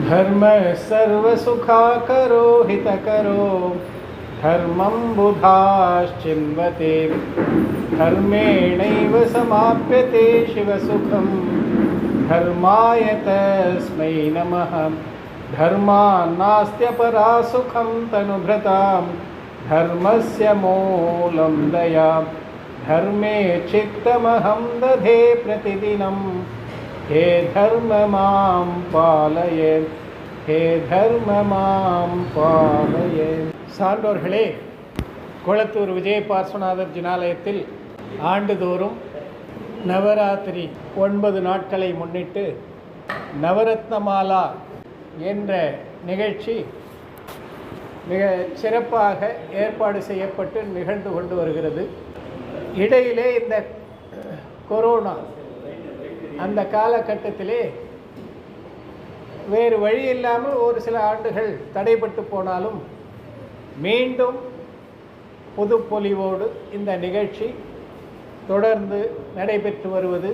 धर्म सर्वसुखाकरो हितकरो धर्मं बुधाश्चिन्वते धर्मेणैव समाप्यते शिवसुखं धर्माय तस्मै नमः। धर्मान्नास्त्यपरा सुखं तनुभृतां धर्मस्य मूलं दया धर्मे चित्तमहं दधे प्रतिदिनं हे धर्म मां पालय हे धर्म मां पालय। சான்றோர்களே, கொளத்தூர் விஜய பார்ஸ்வநாதர் ஜினாலயத்தில் ஆண்டுதோறும் நவராத்திரி 9 நாட்களை முன்னிட்டு நவரத்னமாலா என்ற நிகழ்ச்சி மிக சிறப்பாக ஏற்பாடு செய்யப்பட்டு நிகழ்ந்து கொண்டு வருகிறது. இடையிலே இந்த கொரோனா அந்த காலகட்டத்திலே வேறு வழி இல்லாமல் ஒரு சில ஆண்டுகள் தடைப்பட்டு போனாலும் மீண்டும் புதுப்பொலிவோடு இந்த நிகழ்ச்சி தொடர்ந்து நடைபெற்று வருவது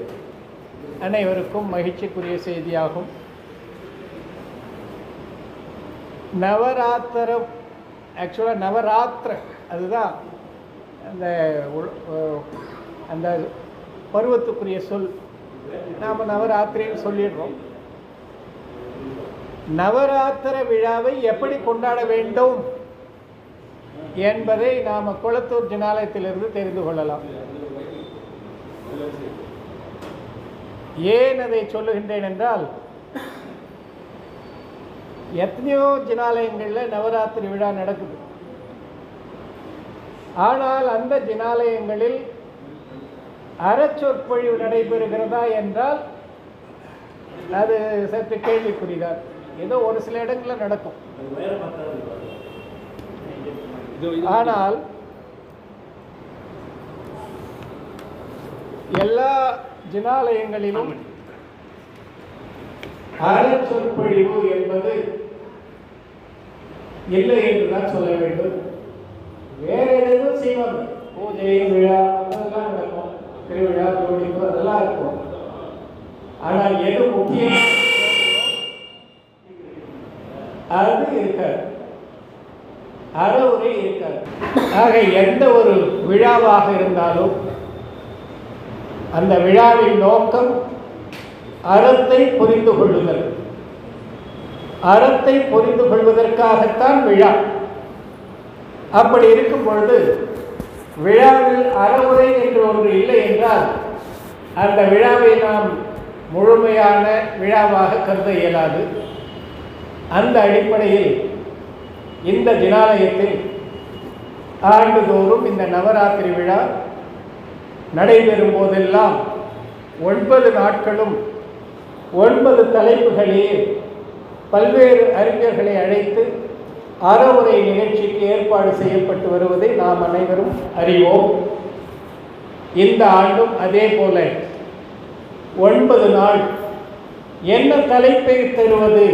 அனைவருக்கும் மகிழ்ச்சிக்குரிய செய்தியாகும். நவராத்திரம் ஆக்சுவலாக நவராத்திர அதுதான் அந்த பருவத்துக்குரிய சொல். நாம் நவராத்திரின்னு சொல்லிடுறோம். நவராத்திர விழாவை எப்படி கொண்டாட வேண்டும் என்பதை நாம் கொளத்தூர் ஜினாலயத்திலிருந்து தெரிந்து கொள்ளலாம். ஏன் அதை சொல்லுகின்றேன் என்றால், எத்தனையோ ஜினாலயங்களில் நவராத்திரி விழா நடக்குது. ஆனால் அந்த ஜினாலயங்களில் அறச்சொற்பொழிவு நடைபெறுகிறதா என்றால் அது சற்று கேள்விக்குறிதான். ஏதோ ஒரு சில இடங்களில் நடக்கும். ஆனால் எல்லா ஜினாலயங்களிலும் அறச்சொற்பொழிவு என்பது இல்லை என்றுதான் சொல்ல வேண்டும். வேற எதுவும் செய்வாங்க, பூஜை விழா அதெல்லாம் நடக்கும், திருவிழா ஜோடிப்பு அதெல்லாம் இருக்கும். ஆனால் எது முக்கியம் அது இருக்காது, அறவுரை இருக்காது. ஆக எந்த ஒரு விழாவாக இருந்தாலும் அந்த விழாவின் நோக்கம் அறத்தை புரிந்து கொள்ளுதல். அறத்தை புரிந்து கொள்வதற்காகத்தான் விழா. அப்படி இருக்கும் பொழுது விழாவில் அறவுரை என்று ஒன்று இல்லை என்றால் அந்த விழாவை நாம் முழுமையான விழாவாக கருத இயலாது. அந்த அடிப்படையில் இந்த ஜினாலயத்தில் ஆண்டுதோறும் இந்த நவராத்திரி விழா நடைபெறும் போதெல்லாம் 9 நாட்களும் 9 தலைப்புகளிலே பல்வேறு அறிஞர்களை அழைத்து அறவுரை நிகழ்ச்சிக்கு ஏற்பாடு செய்யப்பட்டு வருவதை நாம் அனைவரும் அறிவோம். இந்த ஆண்டும் அதே போல 9 நாள் என்ன தலைப்பை தருவது?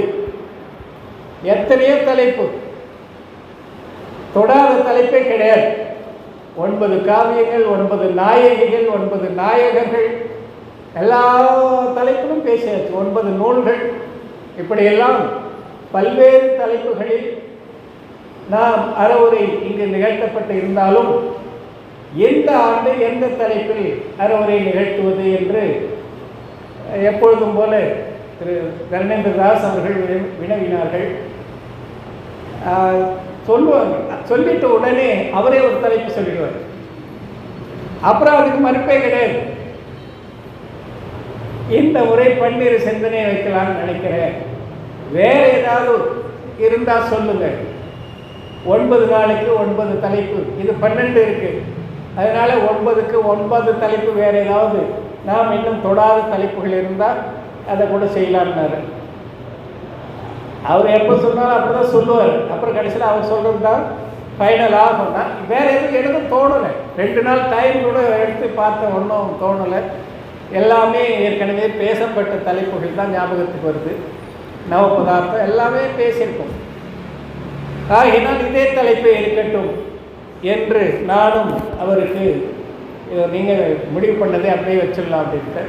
எத்தனையோ தலைப்பு, தொடாத தலைப்பே கிடையாது. 9 காவியங்கள், 9 நாயகிகள், 9 நாயகர்கள், எல்லா தலைப்பிலும் பேசியாச்சு. 9 நூல்கள், இப்படியெல்லாம் பல்வேறு தலைப்புகளில் நாம் அறவுரை இங்கு நிகழ்த்தப்பட்டு இருந்தாலும் எந்த ஆண்டு எந்த தலைப்பில் அறவுரை நிகழ்த்துவது என்று எப்பொழுதும் போல திரு தர்மேந்திரதாஸ் அவர்கள் வினவினார்கள். சொல்லுவாங்க, சொல்லிட்டு உடனே அவரே ஒரு தலைப்பு சொல்லிடுவார். அப்புறம் அதுக்கு மறுப்பே கிடையாது. இந்த முறை பன்னிரு சிந்தனை வைக்கலாம்னு நினைக்கிறேன், வேற ஏதாவது இருந்தால் சொல்லுங்க. 9 நாளைக்கு 9 தலைப்பு, இது 12 இருக்கு, அதனால 9க்கு 9 தலைப்பு. வேற ஏதாவது நாம் இன்னும் தொடாத தலைப்புகள் இருந்தால் அதை கூட செய்யலாம்னாரு. அவர் எப்போ சொன்னாலும் அப்படி தான் சொல்லுவார். அப்புறம் கடைசியில் அவர் சொல்கிறது தான் ஃபைனல் ஆகும்னா வேறு எதுவும் எனக்கும் தோணலை. 2 நாள் டைம் கூட எடுத்து பார்த்த ஒன்றும் தோணலை. எல்லாமே ஏற்கனவே பேசப்பட்ட தலைப்புகள் தான் ஞாபகத்துக்கு வருது. நவபதார்த்தம் எல்லாமே பேசியிருக்கோம். ஆகினால் இதே தலைப்பை இருக்கட்டும் என்று நானும் அவருக்கு நீங்கள் முடிவு பண்ணதை அப்படியே வச்சிடலாம் அப்படின்ட்டு.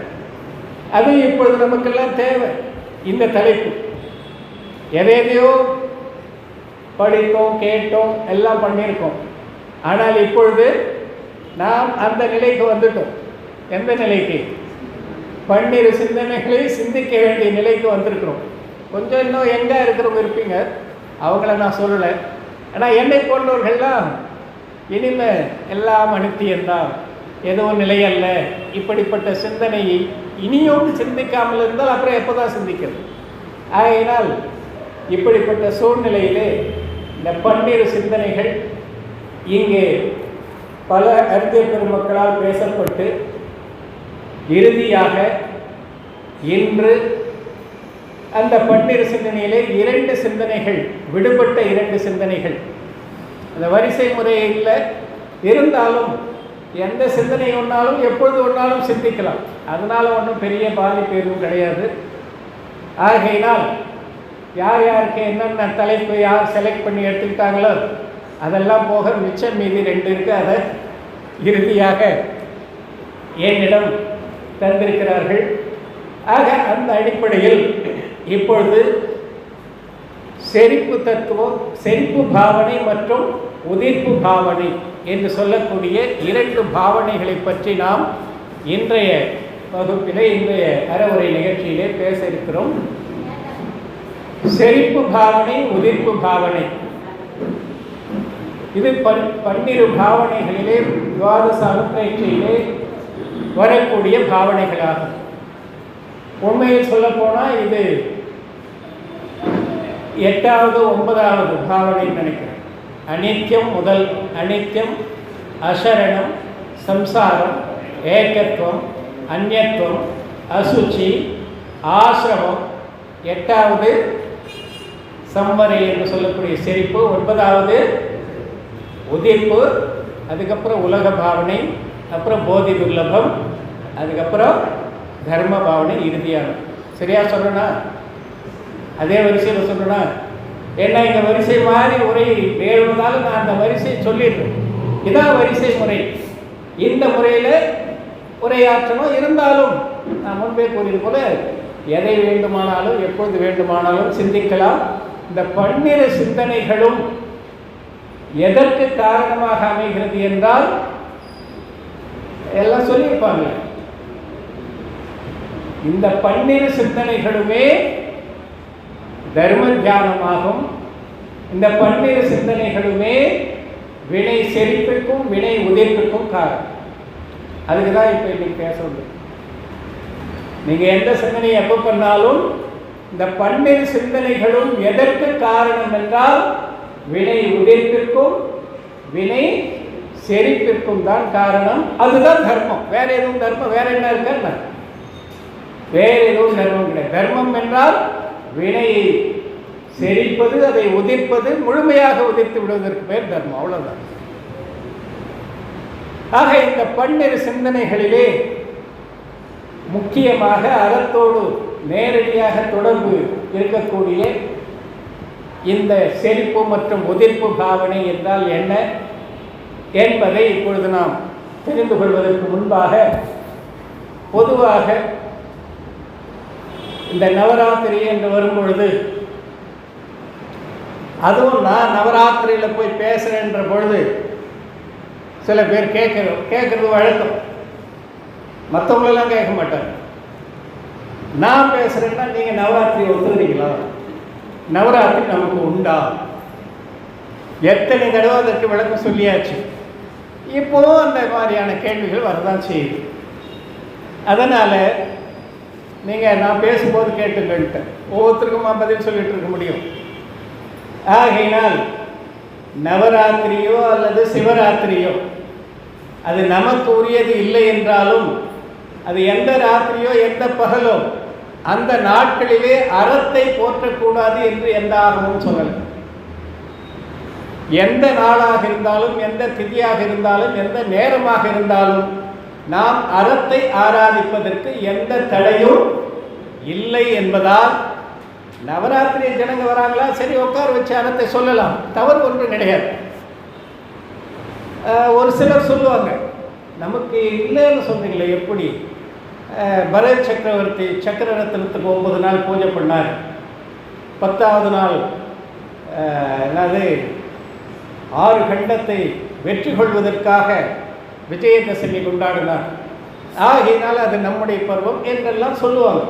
அது இப்பொழுது நமக்கெல்லாம் தேவை இந்த தலைப்பு. எதையோ படித்தோம், கேட்டோம், எல்லாம் பண்ணியிருக்கோம். ஆனால் இப்பொழுது நாம் அந்த நிலைக்கு வந்துட்டோம். எந்த நிலைக்கு? பன்னிரு சிந்தனைகளை சிந்திக்க வேண்டிய நிலைக்கு வந்திருக்கிறோம். கொஞ்சம் இன்னும் எங்கே இருக்கிறவங்க இருப்பீங்க, அவங்கள நான் சொல்லலை. ஆனால் என்னை போன்றவர்கள்லாம் இனிமேல் எல்லாம் அனுப்பியிருந்தால் எதுவும் நிலையல்ல, இப்படிப்பட்ட சிந்தனையை இனியும் சிந்திக்காமல் இருந்தால் அப்புறம் எப்போ தான் சிந்திக்கிறது? ஆகையினால் இப்படிப்பட்ட சூழ்நிலையிலே இந்த பன்னிரு சிந்தனைகள் இங்கே பல அறிஞர் பெருமக்களால் பேசப்பட்டு இறுதியாக இன்று அந்த பன்னிரு சிந்தனையிலே 2 சிந்தனைகள், விடுபட்ட 2 சிந்தனைகள், அந்த வரிசை முறையில் இருந்தாலும் எந்த சிந்தனை ஒன்றாலும் எப்பொழுது ஒன்றாலும் சிந்திக்கலாம். அதனால் ஒன்றும் பெரிய பாதிப்பு எதுவும் கிடையாது. ஆகையினால் யார் யாருக்கு என்னென்ன தலைப்பு யார் செலக்ட் பண்ணி எடுத்துக்கிட்டாங்களோ அதெல்லாம் போக மிச்சம் மீதி 2 இருக்குது. அதை இறுதியாக என்னிடம் தந்திருக்கிறார்கள். ஆக அந்த அடிப்படையில் இப்பொழுது செறிப்பு தத்துவம், செறிப்பு பாவனை மற்றும் உதிர்ப்பு பாவனை என்று சொல்லக்கூடிய 2 பாவனைகளை பற்றி நாம் இன்றைய வகுப்பிலே, இன்றைய அறவுரை நிகழ்ச்சியிலே பேச இருக்கிறோம். செறிப்பு பாவனை, உதிர்ப்பு பாவனை, இது 12 பாவனைகளிலே துவாதச அனுப்பயிற்சியிலே வரக்கூடிய பாவனைகளாகும். உண்மையில் சொல்ல போனால் இது 8வது 9வது பாவனை நினைக்கிறேன். அனித்யம் முதல் அனித்யம், அசரணம், சம்சாரம், ஏகத்துவம், அந்நியத்துவம், அசுச்சி, ஆசிரமம், 8வது சம்வரை என்று சொல்லக்கூடிய செறிப்பு, 9வது உதிர்ப்பு, அதுக்கப்புறம் உலக பாவனை, அப்புறம் போதி துர்லபம், அதுக்கப்புறம் தர்ம பாவனை இறுதியான. சரியா சொல்லணும்னா அதே வரிசையில் சொல்லணும்னா, ஏன்னா இந்த வரிசை மாதிரி உரை வேறுவதாலும் நான் அந்த வரிசையை சொல்லிடுறேன். இதான் வரிசை முறை. இந்த முறையில் உரையாற்றணும். இருந்தாலும் நான் முன்பே கூறியது போல எதை வேண்டுமானாலும் எப்பொழுது வேண்டுமானாலும் சிந்திக்கலாம். இந்த 12 சிந்தனைகளும் எதற்கு காரணமாக அமைகிறது என்றால் எல்லாம் சொல்லியிருப்பாங்க. இந்த 12 சிந்தனைகளுமே தர்ம தியானமாகும். இந்த 12 சிந்தனைகளுமே வினை செறிப்புக்கும் வினை உதிர்ப்புக்கும் காரணம். அதுக்கு தான் இப்போ இன்னைக்கு பேச வேண்டும். நீங்கள் எந்த சிந்தனையை எப்போ பண்ணாலும் இந்த 12 சிந்தனைகளும் எதற்கு காரணம் என்றால் வினை உதிர்ப்பிற்கும் வினை செறிப்பிற்கும் தான் காரணம். அதுதான் தர்மம். வேற எதுவும் தர்மம் வேற என்ன இருக்க? வேற எதுவும் தர்மம் கிடையாது. தர்மம் என்றால் வினையை செறிப்பது, அதை உதிர்ப்பது, முழுமையாக உதிர்த்து விடுவதற்கு பேர் தர்மம். அவ்வளவுதான். ஆக இந்த 12 சிந்தனைகளிலே முக்கியமாக அறத்தோடு நேரடியாக தொடர்பு இருக்கக்கூடிய இந்த செறிப்பு மற்றும் உதிர்ப்பு பாவனை என்றால் என்ன என்பதை இப்பொழுது நாம் தெரிந்து கொள்வதற்கு முன்பாக பொதுவாக இந்த நவராத்திரி என்று வரும்பொழுது, அதுவும் நான் நவராத்திரியில் போய் பேசுகிறேன்ற பொழுது சில பேர் கேட்குறது வழக்கம். மற்றவங்களெல்லாம் கேட்க மாட்டாங்க. நான் பேசுகிறேன்னா நீங்கள் நவராத்திரி ஒத்துக்கிறீங்களா? நவராத்திரி நமக்கு உண்டா? எத்தனை தடவை அதற்கு விளக்கம் சொல்லியாச்சு. இப்போவும் அந்த மாதிரியான கேள்விகள் வரதான் செய்யுது. அதனால் நீங்கள் நான் பேசும்போது கேட்டுங்கள்ட்ட ஒவ்வொருத்தருக்குமா பதில் சொல்லிட்டு இருக்க முடியும். ஆகையினால் நவராத்திரியோ அல்லது சிவராத்திரியோ அது நமக்கு உரியது இல்லை என்றாலும், அது எந்த ராத்திரியோ எந்த பகலோ அந்த நாட்களிலே அறத்தை போற்றக்கூடாது என்று எந்த ஆகமும் சொல்லலை. எந்த நாளாக இருந்தாலும், எந்த திதியாக இருந்தாலும், எந்த நேரமாக இருந்தாலும் நாம் அறத்தை ஆராதிப்பதற்கு எந்த தடையும் இல்லை என்பதால் நவராத்திரி ஜனங்க வராங்களா, சரி உட்கார வச்சு அறத்தை சொல்லலாம், தவறு ஒன்றும் கிடையாது. ஒரு சிலர் சொல்லுவாங்க, நமக்கு இல்லைன்னு சொல்றீங்களே எப்படி? பரத் சக்கரவர்த்தி சக்கரரத்னத்துக்கு 9 நாள் பூஜை பண்ணார், 10வது நாள் என்னது 6 கண்டத்தை வெற்றி கொள்வதற்காக விஜயதசமி கொண்டாடினார். ஆகையினால் அது நம்முடைய பருவம் என்றெல்லாம் சொல்லுவாங்க.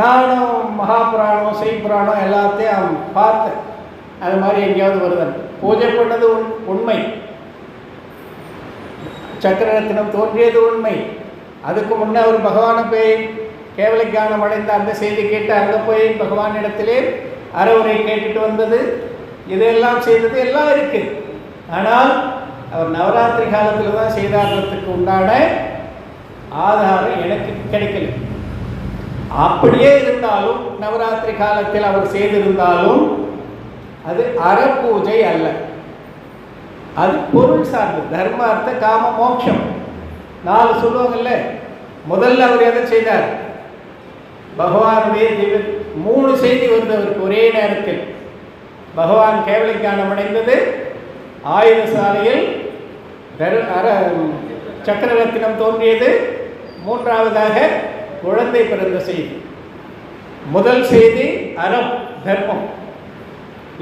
நானும் மகாபுராணம் செய்புராணம் எல்லாத்தையும் பார்த்தேன். அது மாதிரி எங்கேயாவது வருதன் பூஜை பண்ணது உண்மை, சக்கரரத்தினம் தோன்றியது உண்மை. அதுக்கு முன்னே அவர் பகவானை போய் கேவலஞானம் அடைந்த அந்த செய்தி கேட்டு அங்கே போய் பகவானிடத்திலே அறவுரை கேட்டுட்டு வந்தது, இதெல்லாம் செய்தது எல்லாம் இருக்குது. ஆனால் அவர் நவராத்திரி காலத்தில் தான் செய்தாடுறதுக்கு உண்டான ஆதாரம் எனக்கு கிடைக்கல. அப்படியே இருந்தாலும் நவராத்திரி காலத்தில் அவர் செய்திருந்தாலும் அது அறப்பூஜை அல்ல, அது பொருள் சார்ந்தது. தர்ம அர்த்த காம மோட்சம் 4 சொல்லுவாங்கல்ல. முதல்ல அவர் எதை செய்தார்? பகவானுடைய 3 செய்தி வருது அவருக்கு ஒரே நேரத்தில். பகவான் கேவலஞானம் அடைந்தது, ஆயுத சாலையில் சக்கரரத்தினம் தோன்றியது, 3வதாக குழந்தை பிறந்த செய்தி. முதல் செய்தி அறம் தர்மம்,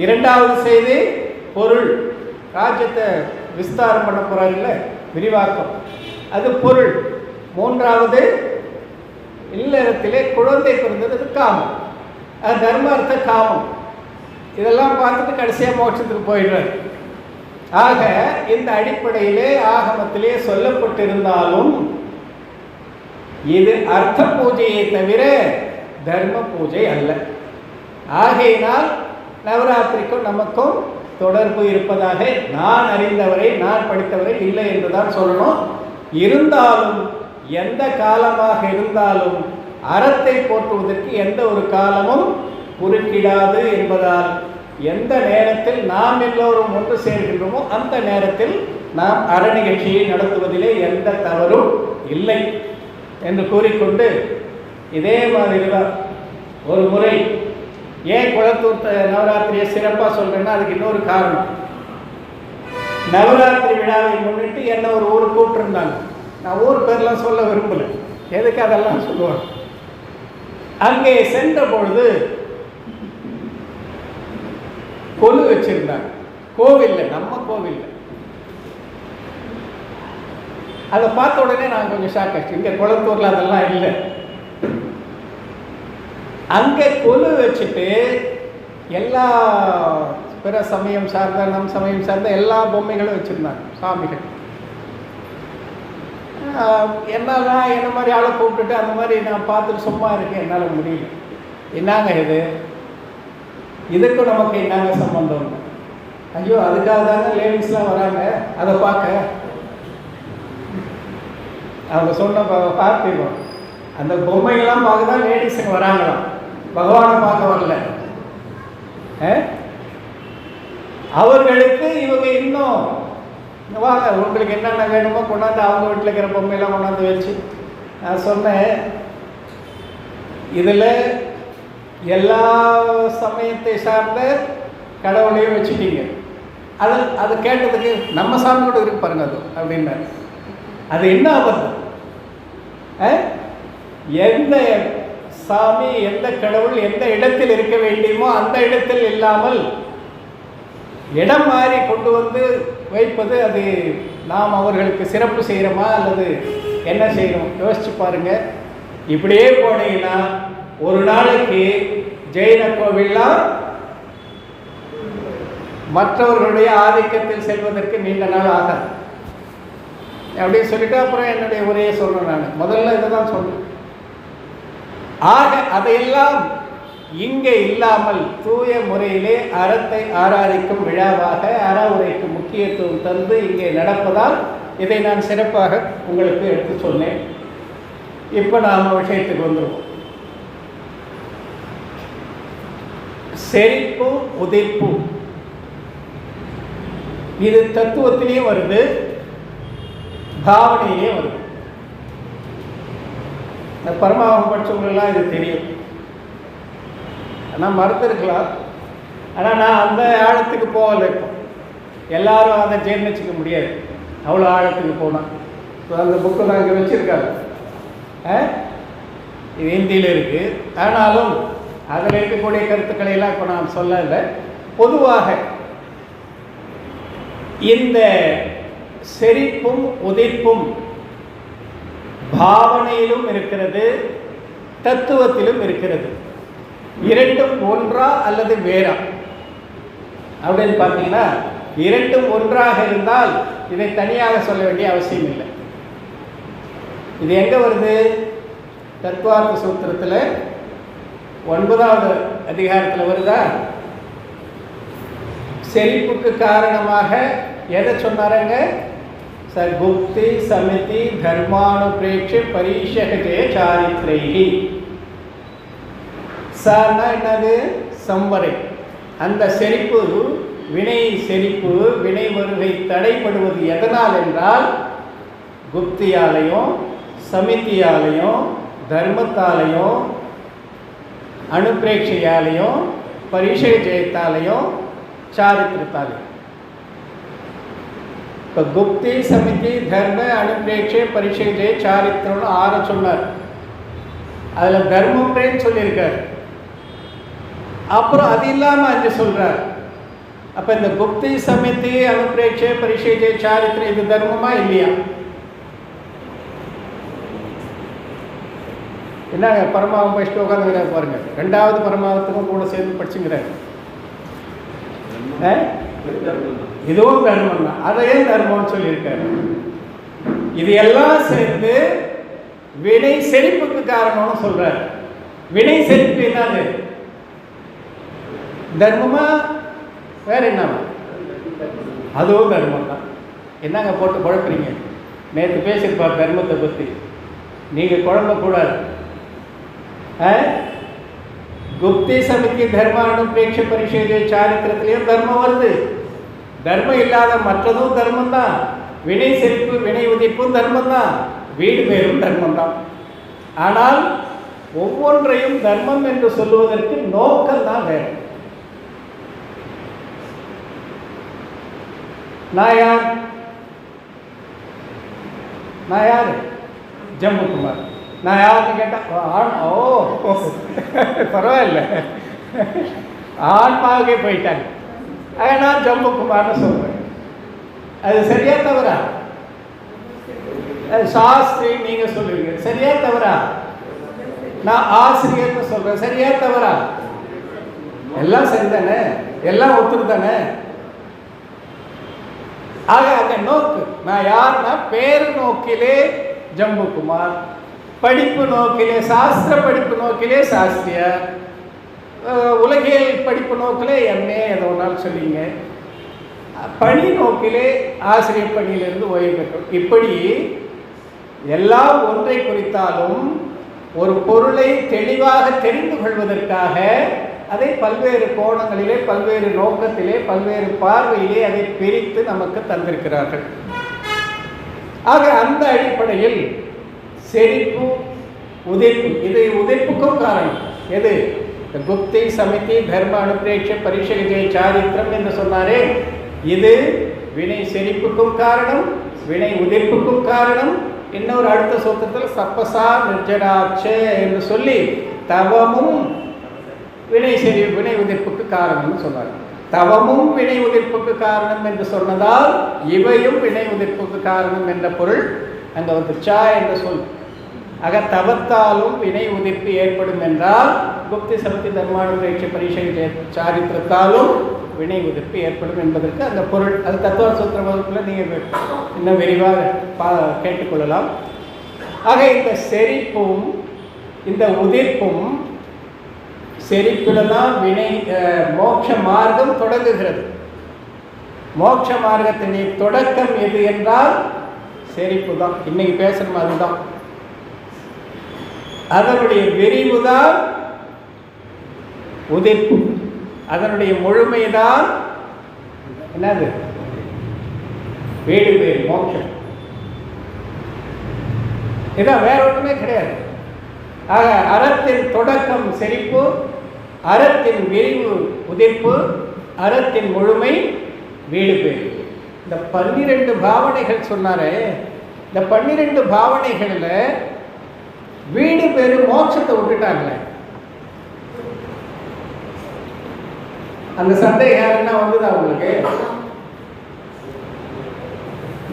2வது செய்தி பொருள், ராஜ்யத்தை விஸ்தாரம் பண்ண போறாங்கல்ல, விரிவாக்கம், அது பொருள். 3வது இல்லறத்திலே குழந்தை பிறந்தது, அது காமம், அது தர்ம அர்த்த காமம். இதெல்லாம் பார்த்துட்டு கடைசியாக மோட்சத்துக்கு போயிடுறாரு. ஆக இந்த அடிப்படையிலே ஆகமத்திலே சொல்லப்பட்டிருந்தாலும் இது அர்த்த பூஜையை தவிர தர்ம பூஜை அல்ல. ஆகையினால் நவராத்திரிக்கும் நமக்கும் தொடர்பு இருப்பதாக நான் அறிந்தவரை, நான் படித்தவரை இல்லை என்றுதான் சொல்லணும். இருந்தாலும் எந்த காலமாக இருந்தாலும் அறத்தை போற்றுவதற்கு எந்த ஒரு காலமும் குறுக்கிடாது என்பதால் எந்த நேரத்தில் நாம் எல்லோரும் ஒன்று சேர்கின்றோமோ அந்த நேரத்தில் நாம் அற நிகழ்ச்சியை நடத்துவதிலே எந்த தவறும் இல்லை என்று கூறிக்கொண்டு, இதே மாதிரி தான் ஒரு முறை ஏன் குளத்தூர் நவராத்திரியை சிறப்பாக சொல்கிறேன்னா அதுக்கு இன்னொரு காரணம். நவராத்திரி விழாவை முன்னிட்டு என்ன ஒரு ஊர் கூப்பிட்டுருந்தாங்க. நான் ஊர் பேர்லாம் சொல்ல விரும்பலை, எதுக்கு அதெல்லாம் சொல்லுவாங்க. அங்கே சென்ற பொழுது கொலு வச்சிருந்தாங்க கோவிலில், நம்ம கோவிலில். அதை பார்த்த உடனே நான் கொஞ்சம் ஷாக் ஆச்சு. இங்கே குளத்தூரில் அதெல்லாம் இல்லை. அங்கே கொலு வச்சுட்டு எல்லா பிற சமயம் சார்ந்த, நம் சமயம் சார்ந்த எல்லா பொம்மைகளும் வச்சுருந்தாங்க, சாமிகள். என்னால் என்ன மாதிரி ஆளை கூப்பிட்டுட்டு அந்த மாதிரி நான் பார்த்துட்டு சும்மா இருக்கேன், என்னால் முடியல. என்னங்க இது, இதுக்கும் நமக்கு என்னங்க சம்பந்தம்? ஐயோ, அதுக்காக தாங்க லேடிஸ்லாம் வராங்க அதை பார்க்க. அவங்க சொன்ன பார்த்துக்கோம், அந்த பொம்மைகள்லாம் பார்க்க தான் லேடிஸுங்க வராங்களாம், பகவானை பார்க்க வரல. அவர்களுக்கு இவங்க இன்னும் வாங்க, உங்களுக்கு என்னென்ன வேணுமோ கொண்டாந்து அவங்க வீட்டில் இருக்கிற பொம்மையெல்லாம் கொண்டாந்து வச்சு. நான் சொன்னேன், இதில் எல்லா சமயத்தை சார்ந்த கடவுளையும் வச்சுட்டீங்க. அது கேட்டதுக்கு நம்ம சாமி கூட இருக்கு பாருங்க அது அப்படின்னாரு. அது என்ன ஆபத்து? எந்த சாமி, எந்த கடவுள் எந்த இடத்தில் இருக்க வேண்டியமோ அந்த இடத்தில் இல்லாமல் இடம் மாறி கொண்டு வந்து வைப்பது, அது நாம் அவர்களுக்கு சிறப்பு செய்கிறோமா அல்லது என்ன செய்கிறோம்? யோசிச்சு பாருங்க. இப்படியே போனீங்கன்னா ஒரு நாளைக்கு ஜெயின கோவில்லாம் மற்றவர்களுடைய ஆதிக்கத்தில் செல்வதற்கு நீண்ட நாள் ஆகாது அப்படின்னு சொல்லிட்டு அப்புறம் என்னுடைய உரையை சொல்றேன். நான் முதல்ல இதை தான் சொல்றேன். ஆக அதையெல்லாம் இங்கே இல்லாமல் தூய முறையிலே அறத்தை ஆராதிக்கும் விழாவாக அற உரைக்கு முக்கியத்துவம் தந்து இங்கே நடப்பதால் இதை நான் சிறப்பாக உங்களுக்கு எடுத்து சொன்னேன். இப்போ நாம் விஷயத்துக்கு வந்துடுவோம். செழிப்பு உதிர்ப்பு, இது தத்துவத்திலேயும் வருது, பாவனையிலேயும் வருது. இந்த பரமாவகம் படித்தவங்களெல்லாம் இது தெரியும், ஆனால் மறந்துருக்கலாம். ஆனால் நான் அந்த ஆழத்துக்கு போகலை. இப்போ எல்லாரும் அதை ஜீர்ணிச்சிக்க முடியாது, அவ்வளோ ஆழத்துக்கு போனால். அந்த புக்கு தான் இங்கே வச்சுருக்காங்க, இது ஹிந்தியில் இருக்குது. ஆனாலும் அதில் இருக்கக்கூடிய கருத்துக்களை எல்லாம் இப்போ நான் சொல்லலை. பொதுவாக இந்த செறிப்பும் உதிர்ப்பும் பாவனையிலும் இருக்கிறது, தத்துவத்திலும் இருக்கிறது. இரண்டும் ஒன்றா அல்லது வேறா அப்படின்னு பார்த்தீங்கன்னா, இரண்டும் ஒன்றாக இருந்தால் இதை தனியாக சொல்ல வேண்டிய அவசியம் இல்லை. இது எங்கே வருது? தத்துவார்த்த சூத்திரத்தில் 9வது அதிகாரத்தில் வருதா? செறிப்புக்கு காரணமாக எதை சொன்னாரங்க? குப்தி சமிதி தர்மானுப்ரேட்ச பரீஷகஜய சாரித்ரைஹி. சார்னா என்னது? சம்வரை. அந்த செறிப்பு, வினை செறிப்பு, வினை வருகை தடைப்படுவது எதனால் என்றால் குப்தியாலையும் சமிதியாலையும் தர்மத்தாலையும் அனுப்பிரேட்சையாலையும் பரீஷக ஜெயத்தாலையும் சாரித்திரத்தாலையும். இப்போ குப்தி சமிதி தர்ம அனுப்பிரேட்சை பரீஷக ஜெய சாரித்திரம்னு 6 சொன்னார். அதில் தர்மம்னு சொல்லியிருக்கார். அப்புறம் அது இல்லாமல் 5 சொல்கிறார். அப்போ இந்த குப்தி சமிதி அனுப்பிரேட்சை பரீஷக ஜெய சாரித்திரம் இது தர்மமா இல்லையா? என்னங்க பரமாவம் படிச்சுட்டு உட்காந்துங்கிறாரு பாருங்க. 2வது பரமாவத்துக்கும் கூட சேர்ந்து படிச்சுங்கிறாரு. இதுவும் தர்மம் தான். அதையே தர்மம்னு சொல்லியிருக்காரு. இது எல்லாம் சேர்ந்து வினை செறிப்புக்கு காரணம்னு சொல்றாரு. வினை செறிப்பு என்னது? தர்மமா வேற என்னவா? அதுவும் தர்மம் தான். என்னங்க போட்டு குழப்பறீங்க? நேற்று பேசியிருப்பார் தர்மத்தை பற்றி. நீங்கள் குழம்பக்கூடாது. குப்தி சமிதி தர்மானுபேட்ச பரிசேஜ சாரித்திரத்திலையும் தர்மம் வருது. தர்மம் இல்லாத மற்றதும் தர்மம் தான். வினை செறிப்பு வினை உதிப்பும் தர்மம் தான். வீடு பேரும் தர்மம் தான். ஆனால் ஒவ்வொன்றையும் தர்மம் என்று சொல்லுவதற்கு நோக்கம் தான் வேறு. நான் யார்? ஜம்புகுமார். நான் யாருன்னு கேட்டேன், ஓ பரவாயில்ல, ஆன்மாவுக்கே போயிட்டாங்க. நான் ஜம்புகுமார்னு சொல்கிறேன். அது சரியா தவறா? சாஸ்திரி நீங்கள் சொல்லுவீங்க, சரியா தவறா? நான் ஆசிரியர்னு சொல்கிறேன், சரியா தவறா? எல்லாம் சரிதானே, எல்லாம் ஒத்துரு தானே. ஆக அந்த நோக்கு, நான் யாருன்னா பேரு நோக்கிலே ஜம்புகுமார், படிப்பு நோக்கிலே சாஸ்திர படிப்பு நோக்கிலே சாஸ்திரியார், உலகியல் படிப்பு நோக்கிலே எம்ஏ எதோ ஒன்றாலும் சொல்லிங்க, பணி நோக்கிலே ஆசிரியர் பணியிலிருந்து ஓய்வு பெற்றோம். இப்படி எல்லாம் ஒன்றை குறித்தாலும் ஒரு பொருளை தெளிவாக தெரிந்து கொள்வதற்காக அதை பல்வேறு கோணங்களிலே பல்வேறு நோக்கத்திலே பல்வேறு பார்வையிலே அதை பிரித்து நமக்கு தந்திருக்கிறார்கள். ஆக அந்த அடிப்படையில் செறிப்பு உதிர்ப்பு, இது உதிர்ப்புக்கும் காரணம் எது? குப்தி சமிதி தர்ம அனுப்பிரேட்ச பரீஷக ஜெய சாரித்திரம் என்று சொன்னாரே, இது வினை செறிப்புக்கும் காரணம், வினை உதிர்ப்புக்கும் காரணம். இன்னொரு அடுத்த சூத்திரத்தில் சப்பசா நிர்ஜராட்ச என்று சொல்லி தவமும் வினை வினை உதிர்ப்புக்கு காரணம்னு சொன்னார். தவமும் வினை உதிர்ப்புக்கு காரணம் என்று சொன்னதால் இவையும் வினை உதிர்ப்புக்கு காரணம் என்ற பொருள் அங்கே வந்துச்சா என்று சொல். ஆக தவத்தாலும் வினை உதிர்ப்பு ஏற்படும் என்றால் குப்தி சமிதி தர்மானுபேட்ச பரீஷக சாரித்திரத்தாலும் வினை உதிர்ப்பு ஏற்படும் என்பதற்கு அந்த பொருள். அது தத்துவ சூத்திர வகுப்பில் நீங்கள் இன்னும் விரிவாக கேட்டுக்கொள்ளலாம். ஆக இந்த செறிப்பும் இந்த உதிர்ப்பும், செறிப்பில்தான் வினை மோட்ச மார்க்கம் தொடங்குகிறது. மோட்ச மார்க்கத்தின் தொடக்கம் எது என்றால் செறிப்பு தான். இன்னைக்கு பேசணும் அதுதான். அதனுடைய விரிவுதான் உதிர்ப்பு, அதனுடைய முழுமைதான் என்னது? வீடு பேர் மோட்சம். இதான், வேற ஒன்றுமே கிடையாது. ஆக அறத்தின் தொடக்கம் செறிப்பு, அறத்தின் விரிவு உதிர்ப்பு, அறத்தின் முழுமை வீடு பேர். இந்த 12 பாவனைகள் சொன்னாரே, இந்த 12 பாவனைகளில் வீடு பேரு மோட்சத்தை விட்டுட்டாங்களே. அந்த சந்தேகம் யாருன்னா வந்ததா உங்களுக்கு?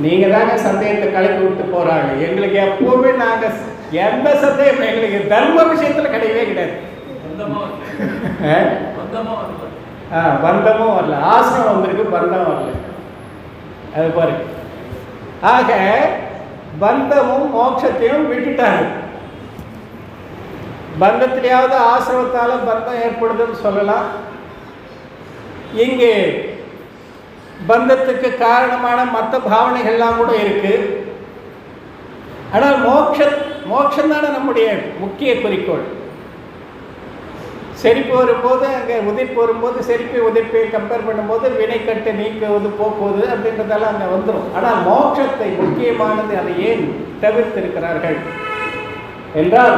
நீங்க தாங்க சந்தேகத்தை கலக்கி விட்டு போறாங்க. எங்களுக்கு எப்பவுமே நாங்க எந்த சந்தேகம் எங்களுக்கு தர்ம விஷயத்துல கிடையவே கிடையாது. பந்தமும் வரல, ஆசிரம் வந்திருக்கு, பந்தம் வரல. அது பாருங்க. ஆக பந்தமும் மோட்சத்தையும் விட்டுட்டாங்க. பந்தத்திலேயாவது ஆசிரமத்தால பந்தம் ஏற்படுதுன்னு சொல்லலாம். இங்கே பந்தத்துக்கு காரணமான மற்ற பாவனைகள்லாம் கூட இருக்கு. ஆனால் மோட்சம் தானே நம்முடைய முக்கிய குறிக்கோள். செரிப்பு வரும்போது, அங்கே உதிர்ப்பு வரும்போது, செரிப்பை உதிர்ப்பை கம்பேர் பண்ணும்போது வினைக்கட்டு நீக்குவது போக்குவது அப்படின்றதெல்லாம் அங்கே வந்துடும். ஆனால் மோட்சத்தை முக்கியமானது அதை ஏன் தவிர்த்திருக்கிறார்கள் என்றால்,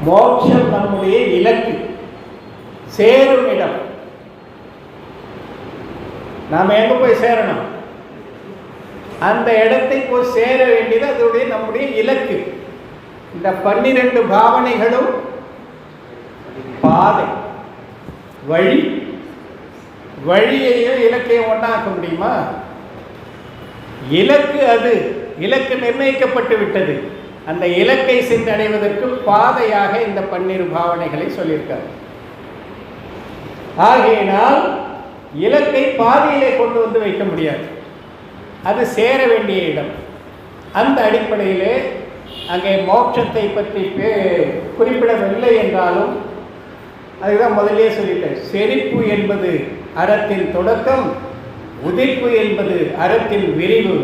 மோட்சம் நம்முடைய இலக்கு, சேரும் இடம். நாம் எங்கே போய் சேரணும்? அந்த இடத்தை போய் சேர வேண்டியது அதோடைய நம்முடைய இலக்கு. இந்த 12 பாவனைகளும் பாதை, வழியையும் இலக்கையும் ஒன்றாக்க முடியுமா? இலக்கு அது, இலக்கு நிர்ணயிக்கப்பட்டு விட்டது. அந்த இலக்கை சென்றடைவதற்கு பாதையாக இந்த 12 பாவனைகளை சொல்லியிருக்காரு. ஆகையினால் இலக்கை பாதையிலே கொண்டு வந்து வைக்க முடியாது, அது சேர வேண்டிய இடம். அந்த அடிப்படையிலே அங்கே மோட்சத்தை பற்றி குறிப்பிடவில்லை என்றாலும், அதுதான் முதலே சொல்லிட்டேன். செரிப்பு என்பது அறத்தின் தொடக்கம், உதிர்ப்பு என்பது அறத்தின் விரிவு,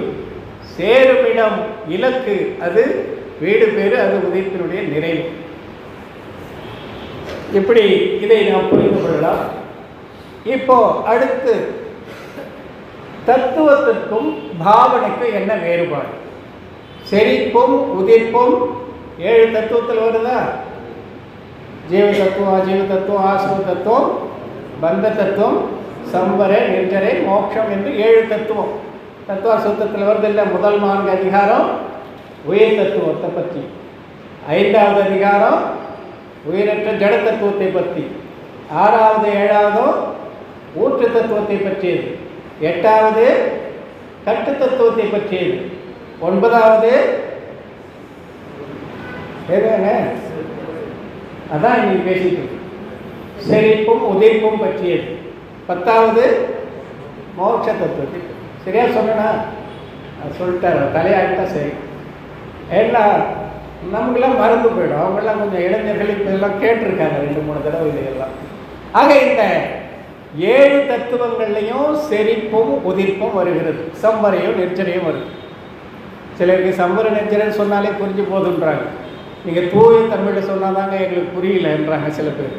சேருமிடம் இலக்கு, அது வீடு பேரு, அது உதிர்ப்பினுடைய நிறைவு. இப்படி இதை நாம் புரிந்து கொள்ளலாம். இப்போ அடுத்து தத்துவத்திற்கும் பாவனைக்கும் என்ன வேறுபாடு? செரிப்பும் உதிர்ப்பும் 7 தத்துவத்தில் வருதா? ஜீவ தத்துவம், அஜீவ தத்துவம், ஆசிவ தத்துவம், பந்த தத்துவம், சம்பர, நிர்ஜரை, மோட்சம் என்று 7 தத்துவம் தத்துவ சுத்தத்தில் வருது இல்லை? முதல் 4 அதிகாரம் உயிர் தத்துவத்தை பற்றி, 5வது அதிகாரம் உயிரற்ற ஜட தத்துவத்தை பற்றி, 6வது 7வது ஊற்று தத்துவத்தை பற்றியது, 8வது கட்டு தத்துவத்தை பற்றியது, 9வது அதான் இன்னைக்கு பேசிட்டு செரிப்பும் உதிர்ப்பும் பற்றியது, 10வது மோட்ச தத்துவத்தை. சரியா சொன்னா? சொல்லிட்டார், தலையாட்டா. சரி, ஏன்னா நமக்கெல்லாம் மறந்து போயிடும். அவங்கெல்லாம் கொஞ்சம் இளைஞர்கள் இப்போ எல்லாம் கேட்டிருக்காங்க 2-3 தடவை இதெல்லாம். ஆக இந்த 7 தத்துவங்கள்லையும் செரிப்பும் உதிர்ப்பும் வருகிறது, சம்பரையும் நிர்ஜரையும் வருது. சிலருக்கு சம்பர நிர்ஜரைன்னு சொன்னாலே புரிஞ்சு போதுன்றாங்க. நீங்கள் தூய தமிழில் சொன்னால் தாங்க எங்களுக்கு புரியலன்றாங்க சில பேர்.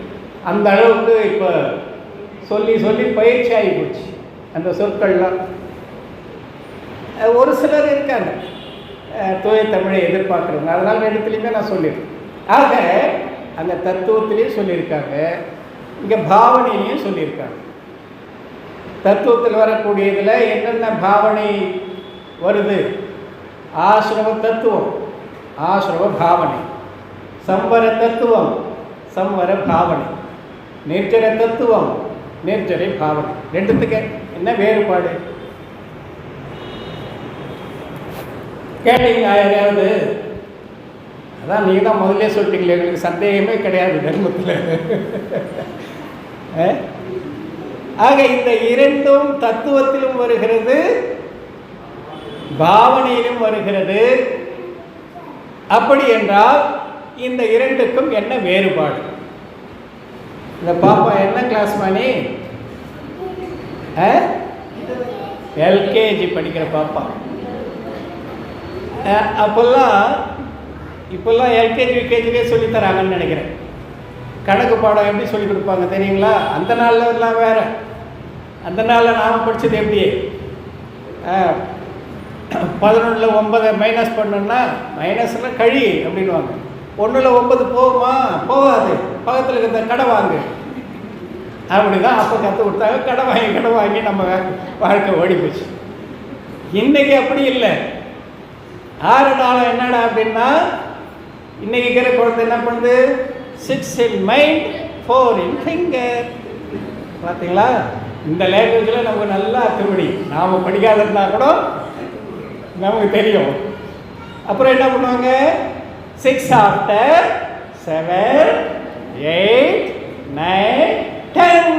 அந்த அளவுக்கு இப்போ சொல்லி சொல்லி பயிற்சி ஆகி போச்சு அந்த சொற்கள்லாம். ஒரு சிலர் இருக்காங்க தூய தமிழை எதிர்பார்க்குறவங்க, அதனால் இடத்துலையுமே நான் சொல்லிடுறேன். ஆக அந்த தத்துவத்திலையும் சொல்லியிருக்காங்க, இங்கே பாவனையிலையும் சொல்லியிருக்காங்க. தத்துவத்தில் வரக்கூடியதில் என்னென்ன பாவனை வருது? ஆசிரம தத்துவம், ஆசிரம பாவனை, சம்பர தத்துவம், சம்பர பாவனை, நிர்ஜர தத்துவம், நிர்ஜரை பாவனை. ரெண்டுத்துக்கு என்ன வேறுபாடு கேட்டீங்க யாரையாவது? அதான் நீங்கள் தான் முதல்ல சொல்லிட்டீங்களே, எங்களுக்கு சந்தேகமே கிடையாது தர்மத்தில். ஆக இந்த 2ம் தத்துவத்திலும் வருகிறது, பாவனையிலும் வருகிறது. அப்படி என்றால் இந்த 2க்கும் என்ன வேறுபாடு? இந்த பாப்பா என்ன கிளாஸ் மணி? எல்கேஜி படிக்கிற பாப்பா. இப்போல்லாம் எல்கேஜி யூகேஜிலே சொல்லித்தராங்கன்னு நினைக்கிறேன். கணக்கு பாடம் எப்படி சொல்லி கொடுப்பாங்க தெரியுங்களா? அந்த நாளில் எல்லாம் வேறு. அந்த நாளில் நாம் படித்தது எப்படி? 11ல் 9 மைனஸ் பண்ணோன்னா மைனஸில் கழி அப்படின்வாங்க. 1ல் 9 போகுமா? போகாது. பக்கத்தில் இருக்கிற கடை வாங்கு அப்படி தான் அப்போ கற்றுக் கொடுத்தாங்க. கடை வாங்கி நம்ம வாழ்க்கை ஓடி போச்சு. இன்றைக்கி அப்படி இல்லை. 6 நாள் என்னடா அப்படின்னா, இன்றைக்கி இருக்கிற குழந்தை என்ன பண்ணுது? 6 in mind 4 in finger. பார்த்தீங்களா? இந்த லாங்குவேஜில் நமக்கு நல்லா அத்துப்படி, நாம் படிக்காத இருந்தால் கூட நமக்கு தெரியும். அப்புறம் என்ன பண்ணுவாங்க? 6 ஆஃப்டர் 7 8 9 10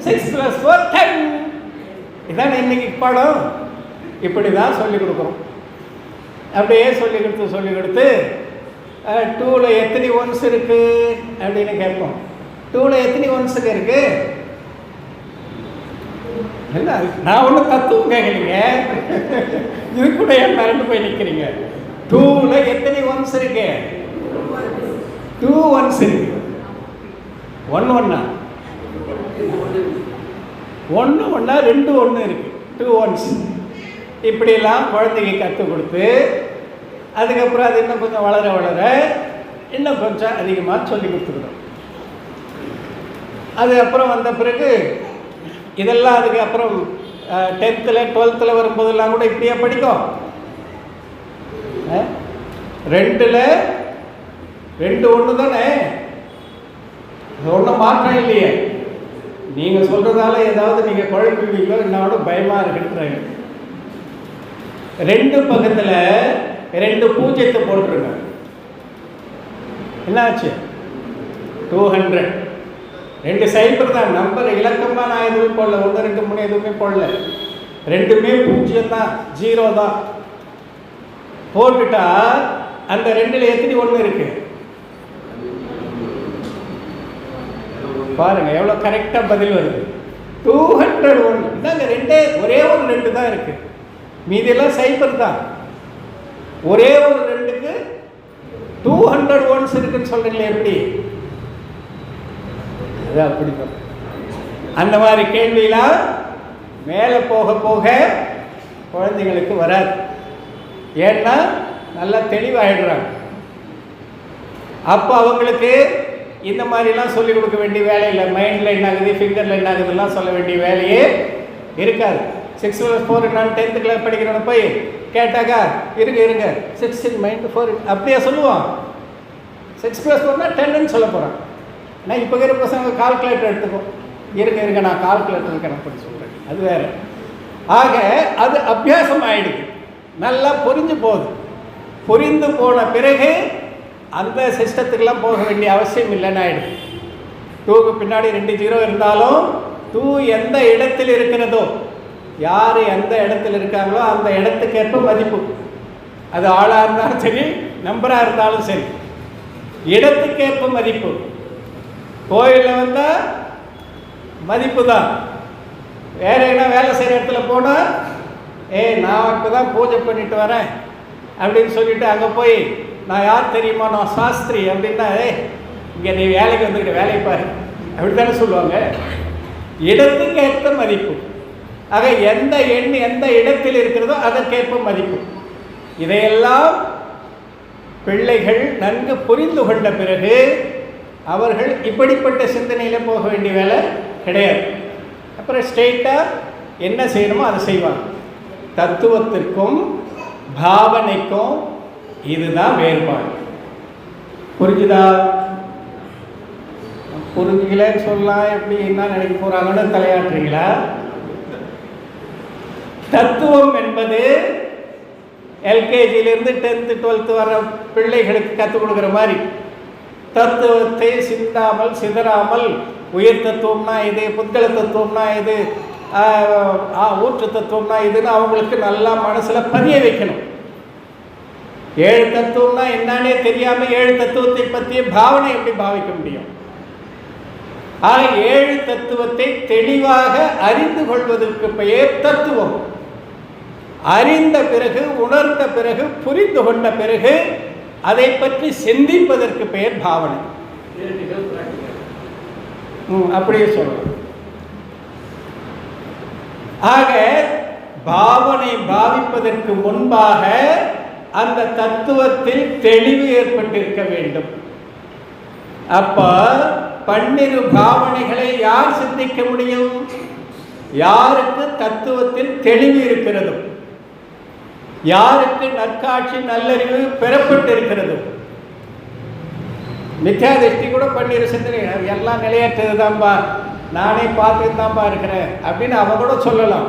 6 + 4 10. இதான் இன்னைக்கு பாடம். இப்படி தான் சொல்லிக் கொடுக்குறோம். அப்படியே சொல்லி கொடுத்து 2ல் எத்தனை ஒன்ஸ் இருக்குது அப்படின்னு கேட்போம். 2ல் எத்தனை ஒன்ஸுக்கு இருக்குது? இல்லை, நான் ஒன்றும் தத்துவம் கேட்கலீங்க. இது கூட ஏன் மறந்து போய் நிற்கிறீங்க? 2ல் எத்தனை ஒன்ஸ் இருக்கு? 2 ஒன்ஸ் இருக்கு. 1 1 2 1 இருக்கு. 2 ஒன்ஸ். இப்படிலாம் குழந்தைக்கு கற்றுக் கொடுத்து அதுக்கப்புறம் அது இன்னும் கொஞ்சம் வளர இன்னும் கொஞ்சம் அதிகமாக சொல்லி கொடுத்துக்கிறோம். அதுக்கப்புறம் வந்த பிறகு இதெல்லாம் அதுக்கப்புறம் 10th 12th வரும்போதெல்லாம் கூட இப்படியே படிக்கும். 2ல் 2 1 தானே, ஒன்றும் மாற்றம் இல்லையே. நீங்கள் சொல்கிறதால ஏதாவது நீங்கள் குழப்பிங்களோ என்னோட பயமாக இருக்குன்றாங்க. 2 பக்கத்தில் 2 பூஜ்ஜியத்தை போட்டுருங்க. என்னாச்சு? 200. 2 சைபர் தான் நம்பர், இலக்கமாக நான் எதுவும் போடல. 1 2 3 எதுவுமே போடல. 2மே 0 தான், 0 தான் போட்டுட்டா அந்த 2ல் எத்தனை 1 இருக்கு பாருங்க. எவ்வளோ கரெக்டாக பதில் வருது. 201. இதாங்க 2, ஒரே ஒரு 2 தான் இருக்கு, மீதியெல்லாம் சைபர் தான். ஒரே ஒரு 2க்கு 200 ஒன்ஸ் இருக்குன்னு சொல்றீங்களே, எப்படி? அது அப்படிதான். அந்த மாதிரி கேள்வியெல்லாம் மேலே போக போக குழந்தைங்களுக்கு வராது. ஏன்னா நல்லா தெளிவாகிடுறாங்க. அப்போ அவங்களுக்கு இந்த மாதிரிலாம் சொல்லிக் கொடுக்க வேண்டிய வேலை இல்லை. மைண்டில் என்ன ஆகுது, ஃபிங்கரில் என்ன ஆகுதுலாம் சொல்ல வேண்டிய வேலையே இருக்காது. 6 + 4 நான் 10th கிளாஸ் படிக்கிறவனை போய் கேட்டாக்கா இருங்க 6 in mind 4 அப்படியே சொல்லுவான். 6 + 4 10ன்னு சொல்ல போகிறான். நான் இப்போ இருக்கிற பசங்க கால்குலேட்டர் எடுத்துக்கும். இருங்க நான் கால்குலேட்டர் இருக்கேன் அப்படி சொல்கிறேன். அது வேறு. ஆக அது அபியாசம் ஆகிடுது, நல்லா புரிஞ்சு போகுது. புரிந்து போன பிறகு அந்த சிஸ்டத்துக்கெல்லாம் போக வேண்டிய அவசியம் இல்லைன்னு ஆகிடுது. 2க்கு பின்னாடி 2 0 இருந்தாலும் 2 எந்த இடத்தில் இருக்கிறதோ, யார் எந்த இடத்துல இருக்காங்களோ அந்த இடத்துக்கேற்ப மதிப்பு. அது ஆளாக இருந்தாலும் சரி, நம்பராக இருந்தாலும் சரி, இடத்துக்கேற்ப மதிப்பு. கோயிலில் வந்தால் மதிப்பு தான். வேறு என்ன வேலை செய்கிற இடத்துல போனால் நான் இப்போ தான் பூஜை பண்ணிட்டு வரேன் அப்படின்னு சொல்லிட்டு அங்கே போய் நான் யார் தெரியுமா, நான் சாஸ்திரி அப்படின்னா இங்கே நீ வேலைக்கு வந்துக்கிட்ட வேலையை பாரு அப்படி தானே சொல்லுவாங்க. இடத்துக்கு ஏற்ற மதிப்பு. ஆக எந்த எண் எந்த இடத்தில் இருக்கிறதோ அதற்கேற்ப மதிப்பு. இதையெல்லாம் பிள்ளைகள் நன்கு புரிந்து கொண்ட பிறகு அவர்கள் இப்படிப்பட்ட சிந்தனையில் போக வேண்டிய வேலை கிடையாது. அப்புறம் ஸ்ட்ரெயிட்டாக என்ன செய்யணுமோ அதை செய்வாங்க. தத்துவத்திற்கும் பாவனைக்கும் இதுதான் வேறுபாடு. புரிஞ்சுதா? புரிஞ்சுக்கலன்னு சொல்லலாம். எப்படி என்ன நினைக்க போகிறாங்கன்னு தலையாட்டுறீங்களா? தத்துவம் என்பது எல்கேஜியிலேருந்து 10th 12th வர பிள்ளைகளுக்கு கற்றுக் கொடுக்குற மாதிரி தத்துவத்தை சிந்தாமல் சிதறாமல் உயிர் தத்துவம்னா இது, புத்தள தத்துவம்னா இது, ஊற்று தத்துவம்னா இதுன்னு அவங்களுக்கு நல்லா மனசில் பதிய வைக்கணும். 7 தத்துவம்னா என்னன்னே தெரியாமல் 7 தத்துவத்தை பற்றிய பாவனை எப்படி பாவிக்க முடியும்? ஆக 7 தத்துவத்தை தெளிவாக அறிந்து கொள்வதற்கு பெயர் தத்துவம். அறிந்த பிறகு, உணர்ந்த பிறகு, புரிந்து கொண்ட பிறகு அதை பற்றி சிந்திப்பதற்கு பெயர் பாவனை. அப்படியே சொல்லணும். ஆக பாவனை பாவிப்பதற்கு முன்பாக அந்த தத்துவத்தில் தெளிவு ஏற்பட்டிருக்க வேண்டும். அப்ப 12 பாவனைகளை யார் சிந்திக்க முடியும்? யாருக்கு தத்துவத்தில் தெளிவு இருக்கிறது, யாருக்கு நற்காட்சி நல்லறிவு பெறப்பட்டிருக்கிறது. மித்யா திருஷ்டி கூட 12 சிந்தனை எல்லாம் நிலையற்றது தான்பா நானே பார்த்துட்டு தான்ப்பா இருக்கிறேன் அப்படின்னு அவன் கூட சொல்லலாம்.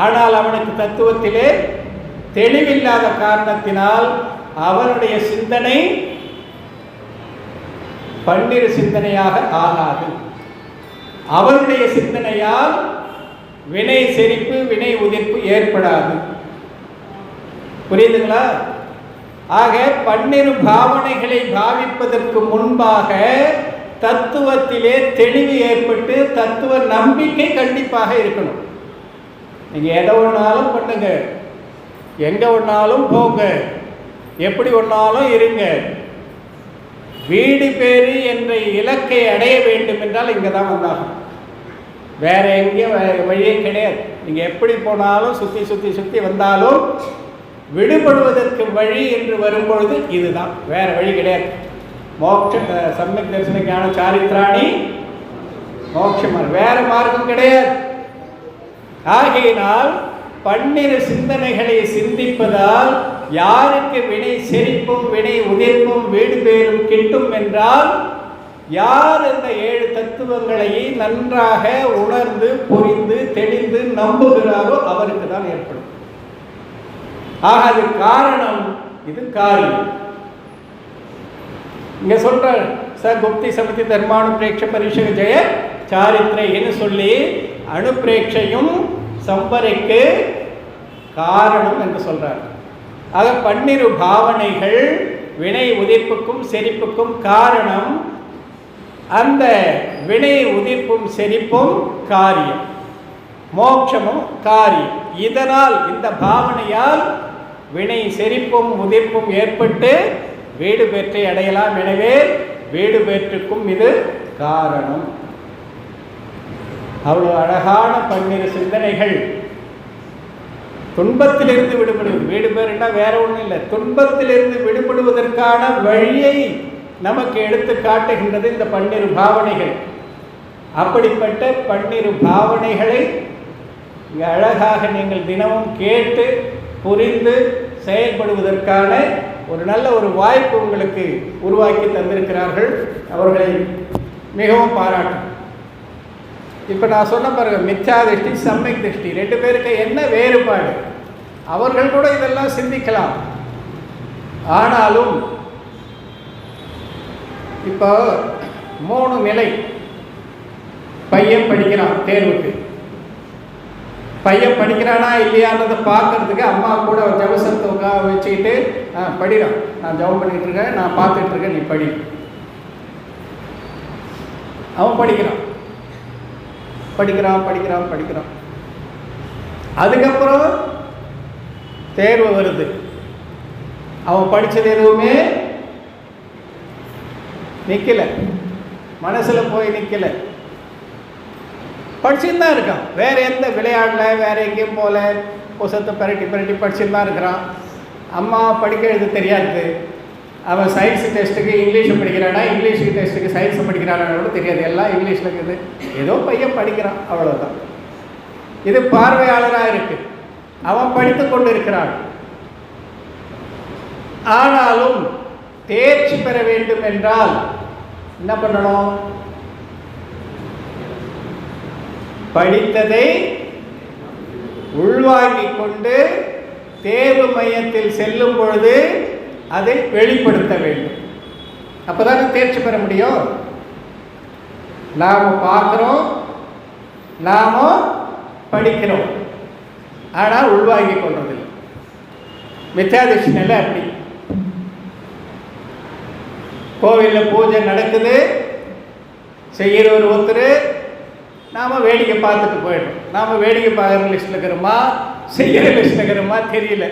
ஆனால் அவனுக்கு தத்துவத்திலே தெளிவில்லாத காரணத்தினால் அவனுடைய சிந்தனை பன்னிரு சிந்தனையாக ஆகாது. அவனுடைய சிந்தனையால் வினை செறிப்பு வினை உதிர்ப்பு ஏற்படாது. புரியுதுங்களா? ஆக பன்னிரு பாவனைகளை பாவிப்பதற்கு முன்பாக தத்துவத்திலே தெளிவு ஏற்பட்டு தத்துவ நம்பிக்கை கண்டிப்பாக இருக்கணும். நீங்கள் எதை ஒன்றாலும் பண்ணுங்க, எங்கே ஒன்றாலும் போங்க, எப்படி ஒன்றாலும் இருங்க, வீடு பேறு என்ற இலக்கை அடைய வேண்டும் என்றால் இங்கே தான் வந்தாகும். வேற எங்கேயும் வழியே கிடையாது. நீங்கள் எப்படி போனாலும் சுற்றி சுற்றி சுற்றி வந்தாலும் விடுபடுவதற்கு வழி என்று வரும்பொழுது இதுதான், வேற வழி கிடையாது. மோட்ச சம்யக் தரிசன ஞான சாரித்ராணி மோட்சம், வேற மார்க்கம் கிடையாது. ஆகையினால் பன்னிரு சிந்தனைகளை சிந்திப்பதால் யாருக்கு வினை செறிப்பும் வினை உதிர்ப்பும் வீடு பேரும் கிட்டும் என்றால் யார் இந்த 7 தத்துவங்களை நன்றாக உணர்ந்து புரிந்து தெளிந்து நம்புகிறாரோ அவருக்கு தான் ஏற்படும். ஆக அது காரணம், இது காரியம். இங்க சொல்றார் ச குப்தி சமிதி தர்மானுப்ரேட்ச பரிஷக ஜெய சாரித்ரைன்னு சொல்லி அனுப்பிரேட்சையும் சம்பரைக்கு காரணம் என்று சொல்றார். ஆக பன்னிரு பாவனைகள் வினை உதிர்ப்புக்கும் செறிப்புக்கும் காரணம். அந்த வினை உதிர்ப்பும் செறிப்பும் காரியம், மோட்சமும் காரியம். இதனால் இந்த பாவனையால் வினை செறிப்பும் உதிர்ப்பும் ஏற்பட்டு வீடு பேற்றை அடையலாம். எனவே வீடு பேற்றுக்கும் இது காரணம். அவ்வளவு அழகான பன்னிரு சிந்தனைகள். துன்பத்திலிருந்து விடுபடுவது, வீடு பேருன்னா வேற ஒன்றும் இல்லை, துன்பத்திலிருந்து விடுபடுவதற்கான வழியை நமக்கு எடுத்து காட்டுகின்றது இந்த பன்னிரு பாவனைகள். அப்படிப்பட்ட பன்னிரு பாவனைகளை இங்கே அழகாக நீங்கள் தினமும் கேட்டு புரிந்து செயல்படுவதற்கான ஒரு நல்ல ஒரு வாய்ப்பு உங்களுக்கு உருவாக்கி தந்திருக்கிறார்கள். அவர்களை மிகவும் பாராட்டும். இப்போ நான் சொன்ன பாருங்க, மித்யா திருஷ்டி சம்யக் திருஷ்டி, 2 பேருக்கு என்ன வேறுபாடு? அவர்கள் கூட இதெல்லாம் சிந்திக்கலாம். ஆனாலும் இப்போ 3 நிலை. பையன் படிக்கிறான் தேர்வுக்கு. பையன் படிக்கிறானா இல்லையான்றதை பார்க்கறதுக்கு அம்மா கூட ஜபசத்தை வச்சுக்கிட்டு படிக்கிறான், நான் ஜபம் பண்ணிட்டு இருக்கேன், நான் பார்த்துட்டு இருக்கேன், நீ படி. அவன் படிக்கிறான் படிக்கிறான் படிக்கிறான் படிக்கிறான். அதுக்கப்புறம் தேர்வு வருது. அவன் படித்தது எதுவுமே நிற்கலை, மனசில் போய் நிற்கலை, படிச்சுன்னு தான் இருக்கான். வேறு எந்த விளையாடல, வேறு எங்கேயும் போல, புசத்தை பரட்டி பரட்டி படிச்சுன்னு தான் இருக்கிறான். அம்மா படிக்க எழுத தெரியாது. அவன் சயின்ஸு டெஸ்ட்டுக்கு இங்கிலீஷை படிக்கிறானா, இங்கிலீஷுக்கு டெஸ்ட்டுக்கு சயின்ஸை படிக்கிறானா கூட தெரியாது, எல்லாம் இங்கிலீஷில் இருக்குது. ஏதோ பையன் படிக்கிறான், அவ்வளோதான். இது பார்வையாளராக இருக்கு, அவன் படித்து கொண்டு இருக்கிறான். ஆனாலும் தேர்ச்சி பெற வேண்டும் என்றால் என்ன பண்ணணும்? படித்ததை உள்வாங்கிக் கொண்டு தேர்வு மையத்தில் செல்லும் பொழுது அதை வெளிப்படுத்த வேண்டும். அப்போதான் தேர்ச்சி பெற முடியும். நாம் பார்க்குறோம், நாம் படிக்கிறோம், ஆனால் உள்வாங்கிக் கொள்றதில்லை. மித்யாதிஷ்டி நிலை அப்படி. கோவிலில் பூஜை நடக்குது, செய்கிறவர் ஒருத்தர், நாம் வேடிக்கை பார்த்துட்டு போயிடும். நாம் வேடிக்கை பார்க்குற லிஸ்ட்டில் இருக்கிறோமா, செய்கிற லிஸ்ட்டில் இருக்கிறோமா தெரியல.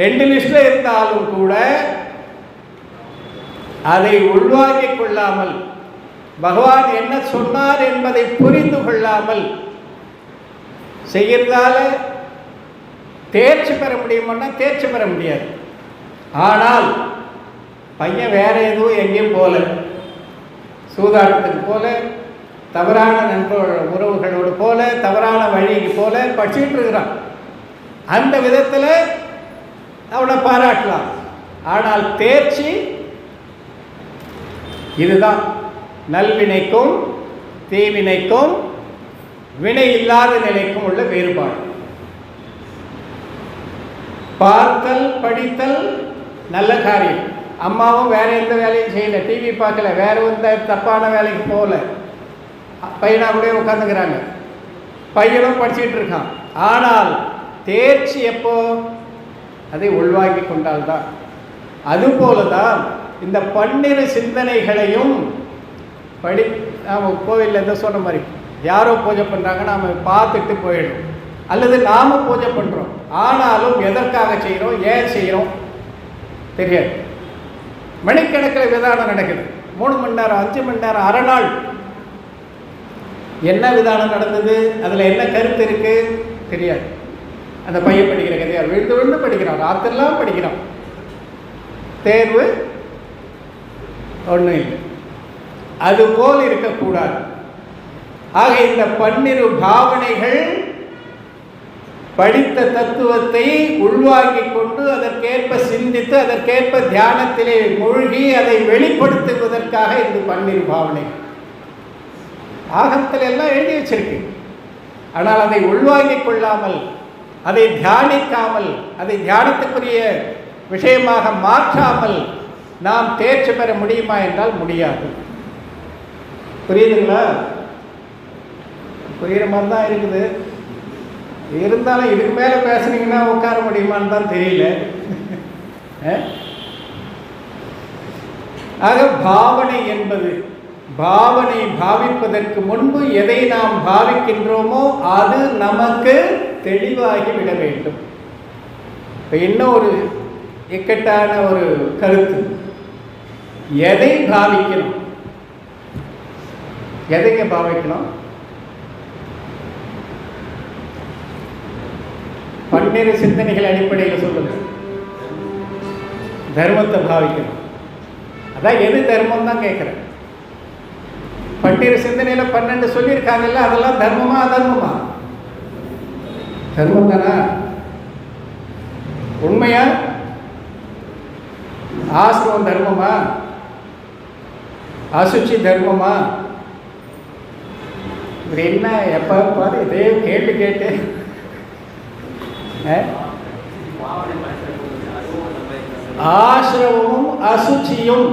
2 லிஸ்ட்டில் இருந்தாலும் கூட அதை உள்வாங்கிக் கொள்ளாமல், பகவான் என்ன சொன்னார் என்பதை புரிந்து கொள்ளாமல் செய்கிறதால தேர்ச்சி பெற முடியுமான்னா தேர்ச்சி பெற முடியாது. ஆனால் பையன் வேற எதுவும் எங்கேயும் போல, சூதாட்டத்துக்கு போல, தவறான நண்பர்கள் உறவுகளோடு போல, தவறான வழிக்கு போல படிச்சுட்டு இருக்கிறான். அந்த விதத்தில் அவனை பாராட்டலாம். ஆனால் தேர்ச்சி இதுதான் நல்வினைக்கும் தீவினைக்கும் வினை இல்லாத நிலைக்கும் உள்ள வேறுபாடு. பார்த்தல் படித்தல் நல்ல காரியம். அம்மாவும் வேற எந்த வேலையும் செய்யலை, டிவி பார்க்கல, வேற எந்த தப்பான வேலைக்கு போகல, பையனா கூட உட்காந்துக்கிறாங்க, பையனும் படிச்சுட்டு இருக்கான். ஆனால் தேர்ச்சி எப்போ? அதை உள்வாங்கி கொண்டால்தான். அதுபோல தான் இந்த 12 சிந்தனைகளையும் நாம் கோவிலில் எந்த சொன்ன மாதிரி யாரோ பூஜை பண்ணுறாங்க, நாம் பார்த்துட்டு போயிடும், அல்லது நாம் பூஜை பண்ணுறோம், ஆனாலும் எதற்காக செய்கிறோம், ஏன் செய்கிறோம் தெரியாது. மணிக்கணக்கில் விதானம் நடக்குது, 3 மணி நேரம், 5 மணி நேரம், அரை நாள். என்ன விதானம் நடந்தது, அதில் என்ன கருத்து இருக்குது தெரியாது. அந்த பையன் படிக்கிற கதையா விழுந்து விழுந்து படிக்கிறான், ராத்திரெல்லாம் படிக்கிறான், தேர்வு ஒன்றும் இல்லை. அதுபோல் இருக்கக்கூடாது. ஆக இந்த 12 பாவனைகள் படித்த தத்துவத்தை உள்வாங்கிக் கொண்டு அதற்கேற்ப சிந்தித்து அதற்கேற்ப தியானத்திலே மூழ்கி அதை வெளிப்படுத்துவதற்காக இந்த 12 பாவனைகள் ஆகமத்தில் எல்லாம் எழுதி வச்சிருக்கு. ஆனால் அதை உள்வாங்கிக் கொள்ளாமல், அதை தியானிக்காமல், அதை தியானத்துக்குரிய விஷயமாக மாற்றாமல் நாம் தேர்ச்சி பெற முடியுமா என்றால் முடியாது. புரியுதுங்களா? புரியுற மாதிரி தான் இருக்குது. இருந்தாலும் இதுக்கு மேலே பேசுனீங்கன்னா உட்கார முடியுமான்னு தான் தெரியல. ஆக பாவனை என்பது, பாவனை பாவிப்பதற்கு முன்பு எதை நாம் பாவிக்கின்றோமோ அது நமக்கு தெளிவாகி விட வேண்டும். இப்போ இன்னும் ஒரு இக்கட்டான ஒரு கருத்து, எதை பாவிக்கணும், எதைங்க பாவிக்கணும்? 12 சிந்தனைகள் அடிப்படையில் சொல்லுங்க. தர்மத்தை பாவிக்கணும். அதான் எது தர்மம் தான் கேட்குறேன். 12 சிந்தனையில் 12 சொல்லியிருக்காங்கல்ல, அதெல்லாம் தர்மமா அதர்மமா? தர்மம் தானா? உண்மையா? ஆசிரமம் தர்மமா? அசுச்சி தர்மமா? இப்படி என்ன எப்போ பாரு இதே கேள்வி கேட்டு ஆசிரமமும் அசுச்சியும்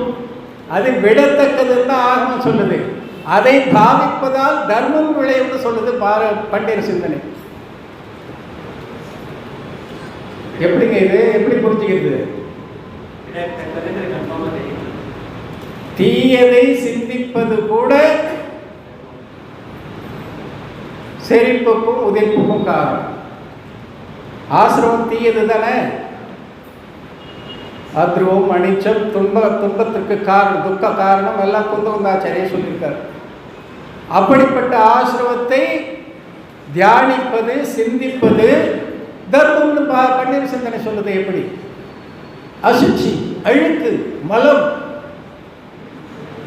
அது விடத்தக்கதுன்னு தான் ஆகமம் சொல்லுது. அதை பாவிப்பதால் தர்மம் விளையும்னு சொல்லுது 12 சிந்தனை. எப்படிங்க இது எப்படி புரிஞ்சுக்கிறது? தீயதை சிந்திப்பது கூட செழிப்புக்கும் உதிர்ப்புக்கும் காரணம். ஆசிரமம் தீயது தானே, அத்ருவம் அனிச்சம் துன்பத்திற்கு காரணம், துக்க காரணம் எல்லாம் குந்தகுந்தாச்சாரியா சொல்லியிருக்காரு. அப்படிப்பட்ட ஆசிரமத்தை தியானிப்பது சிந்திப்பது தர்மம்னு 12 சிந்தனை சொல்லுது. எப்படி? அசுச்சி, அழுக்கு, மலம்,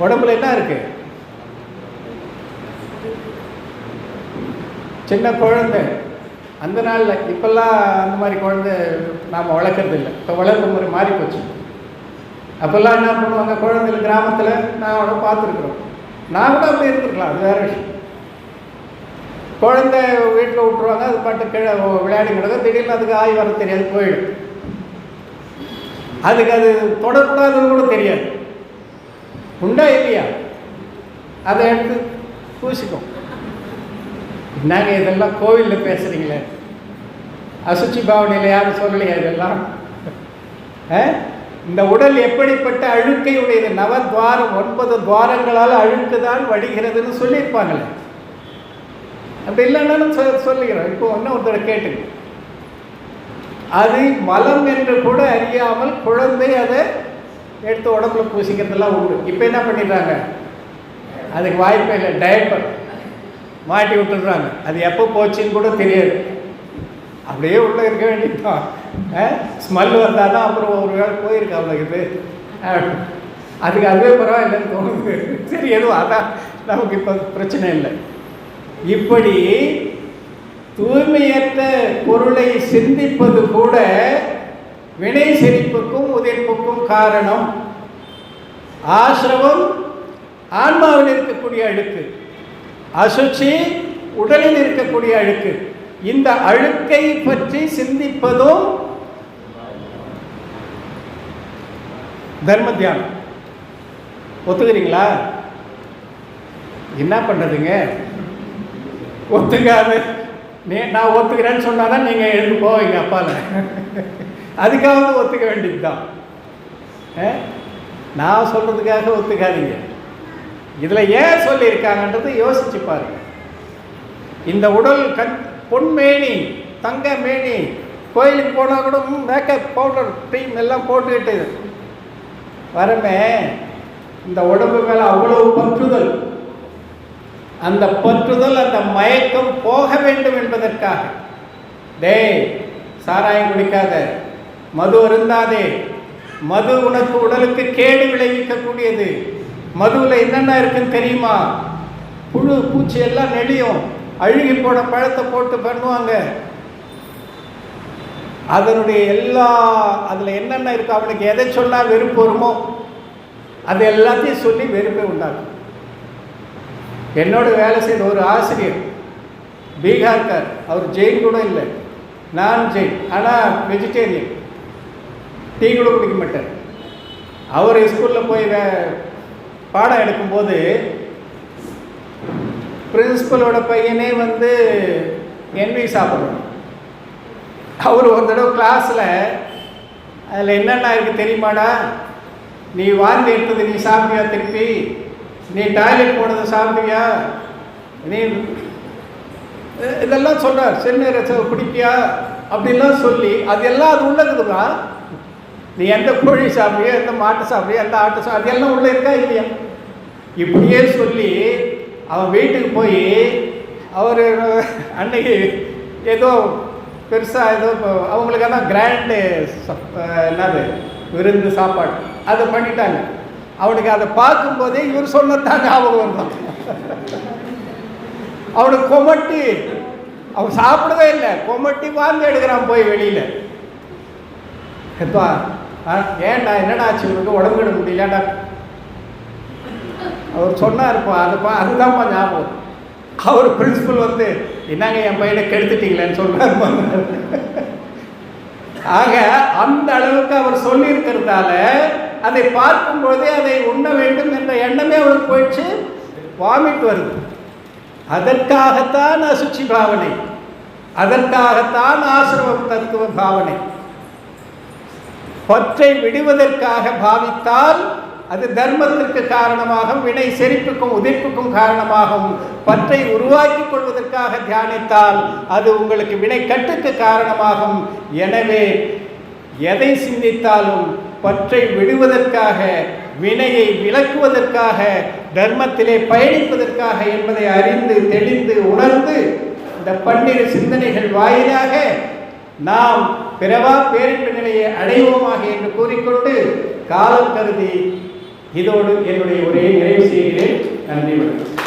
உடம்புல என்ன இருக்கு? சின்ன குழந்தை அந்த நாளில், இப்பெல்லாம் அந்த மாதிரி குழந்தை நாம் வளர்க்குறது இல்லை, இப்போ வளர்ப்பு முறை மாறி போச்சு. அப்போல்லாம் என்ன பண்ணுவாங்க, குழந்தைகள் கிராமத்தில் நான் அவனை பார்த்துருக்குறோம், நான் கூட அப்படி இருந்துருக்கலாம், அது வேறு விஷயம். குழந்தை வீட்டில் விட்டுருவாங்க, அது பாட்டு கீழே விளையாடி கிடக்கும், திடீர்னு அதுக்கு ஆய் வர தெரியாது, போயிடும். அதுக்கு அது தொடக்கூடாதுன்னு கூட தெரியாது, உண்டா இல்லையா? அதை எடுத்து பூசிக்கும். என்னங்க இதெல்லாம் கோவிலில் பேசுகிறீங்களே, அசுச்சி பாவனையில் யாரும் சொல்லலையா இதெல்லாம்? இந்த உடல் எப்படிப்பட்ட அழுக்கை உடையது, நவத்வாரம் 9 துவாரங்களால் அழுக்கு தான் வடிகிறதுன்னு சொல்லியிருப்பாங்களே. அப்படி இல்லைன்னாலும் சொல்லுகிறோம். இப்போ ஒன்று ஒருத்தர் கேட்டுங்க, அது மலம் என்று கூட அறியாமல் குழந்தை அதை எடுத்து உடம்புல பூசிக்கிறதெல்லாம் உண்டு. இப்போ என்ன பண்ணிடுறாங்க, அதுக்கு வாய்ப்பே இல்லை, டைப்பர் மாட்டி விட்டுடுறாங்க, அது எப்போ போச்சுன்னு கூட தெரியாது, அப்படியே உள்ளே இருக்க வேண்டியதான். ஸ்மெல் வந்தால் தான் அப்புறம் ஒரு வேளை போயிருக்கு அவ்வளோ இது, அதுக்கு அதுவே பரவாயில்லைன்னு தோணுது. சரி, எதுவும் அதான் நமக்கு இப்போ பிரச்சனை இல்லை. இப்படி தூய்மையற்ற பொருளை சிந்திப்பது கூட வினை செழிப்புக்கும் உதிர்ப்புக்கும் காரணம். ஆசிரமம் ஆன்மாவில் இருக்கக்கூடிய அழுக்கு, அசுச்சி உடலில் இருக்கக்கூடிய அழுக்கு. இந்த அழுக்கை பற்றி சிந்திப்பதும் தர்ம தியானம். ஒத்துக்கிறீங்களா? என்ன பண்ணுறதுங்க? ஒத்துக்காது. நான் ஒத்துக்கிறேன்னு சொன்னாதான் நீங்கள் எழுந்து போவீங்க அப்பால. அதுக்காக ஒத்துக்க வேண்டியது தான். நான் சொல்கிறதுக்காக ஒத்துக்காதீங்க. இதில் ஏன் சொல்லியிருக்காங்கன்றது யோசிச்சு பாருங்க. இந்த உடல் பொன்மேனி தங்க மேனி, கோயிலுக்கு போனால் கூட மேக்கப் பவுடர் க்ரீம் எல்லாம் போட்டுக்கிட்டு வரமே, இந்த உடம்பு மேலே அவ்வளவு பற்றுதல். அந்த பற்றுதல், அந்த மயக்கம் போக வேண்டும் என்பதற்காக, டேய் சாராயம் குடிக்காத, மது அருந்தாதே, மது உனக்கு உடலுக்கு கேடு விளைவிக்கக்கூடியது. மதுவில் என்னென்ன இருக்குன்னு தெரியுமா? புழு பூச்சி எல்லாம் நெளியும், அழுகி போன பழத்தை போட்டு பண்ணுவாங்க. அதனுடைய அதில் என்னென்ன இருக்கு, அவனுக்கு எதை சொன்னால் வெறுப்பு வருமோ அது எல்லாத்தையும் சொல்லி வெறுப்பை உண்டாகும். என்னோட வேலை செய்த ஒரு ஆசிரியர் பீகார்கார், அவர் ஜெயின் கூட இல்லை, நான் ஜெயின், ஆனால் வெஜிடேரியன், டீ கூட குடிக்க மாட்டார். அவர் ஸ்கூலில் போய் பாடம் எடுக்கும்போது பிரின்சிபலோட பையனே என்வி சாப்பிட்றோம். அவர் ஒரு தடவை கிளாஸில் அதில் என்னென்ன இருக்குது தெரியுமாடா, நீ வாந்தி எடுத்தது நீ சாப்பிட்டியா, திருப்பி நீ டாய்லெட் போனதை சாப்பிட்டியா, நீ இதெல்லாம் சொல்கிறார், செந்நீரை குடிப்பியா அப்படின்லாம் சொல்லி அதெல்லாம் அது உள்ளதுதுவா. நீ எந்த கோழி சாப்பிட்றியோ, எந்த மாட்டு சாப்பிட்றியோ, எந்த ஆட்டு அதெல்லாம் உள்ளே இருக்கா இல்லையா? இப்படியே சொல்லி அவன் வீட்டுக்கு போய் அவர் அன்னைக்கு ஏதோ பெருசாக ஏதோ அவங்களுக்கான கிராண்டு என்னது விருந்து சாப்பாடு அதை பண்ணிட்டாங்க. அவனுக்கு அதை பார்க்கும்போதே இவர் சொன்னதான் ஞாபகம் வருதான். அவனுக்கு கொமட்டி, அவன் சாப்பிடவே இல்லை, கொமட்டி வாந்தி எடுக்கிறான் போய் வெளியில். எப்பா ஏன்டா என்னடா ஆச்சு உனக்கு, உடம்புட முடியலடா. அவர் சொன்னார்ப்பா, அதுதான்ப்பா ஞாபகம். அவர் பிரின்சிபல் என்னங்க என் பையனை கெடுத்துட்டீங்களேன்னு சொல்றாரு. ஆக அந்த அளவுக்கு அவர் சொல்லியிருக்கிறதால அதை பார்க்கும்போதே அதை உண்ண வேண்டும் என்ற எண்ணமே அவருக்கு போயிடுச்சு, வாமிட் வருது. அதற்காகத்தான் அசுச்சி பாவனை, அதற்காகத்தான் ஆசிரம தத்துவ பாவனை. பற்றை விடுவதற்காக பாவித்தால் அது தர்மத்திற்கு காரணமாகும், வினை செறிப்புக்கும் உதிர்ப்புக்கும் காரணமாகும். பற்றை உருவாக்கி கொள்வதற்காக தியானித்தால் அது உங்களுக்கு வினை கட்டுக்கு காரணமாகும். எனவே எதை சிந்தித்தாலும் பற்றை விடுவதற்காக, வினையை விலக்குவதற்காக, தர்மத்திலே பயணிப்பதற்காக என்பதை அறிந்து தெளிந்து உணர்ந்து இந்த 12 சிந்தனைகள் வாயிலாக நாம் பிறவா பேரின்ப நிலையை அடைவோமாக என்று கூறிக்கொண்டு காலம் கருதி இதோடு என்னுடைய உரையை நிறைவு செய்கிறேன். நன்றி வணக்கம்.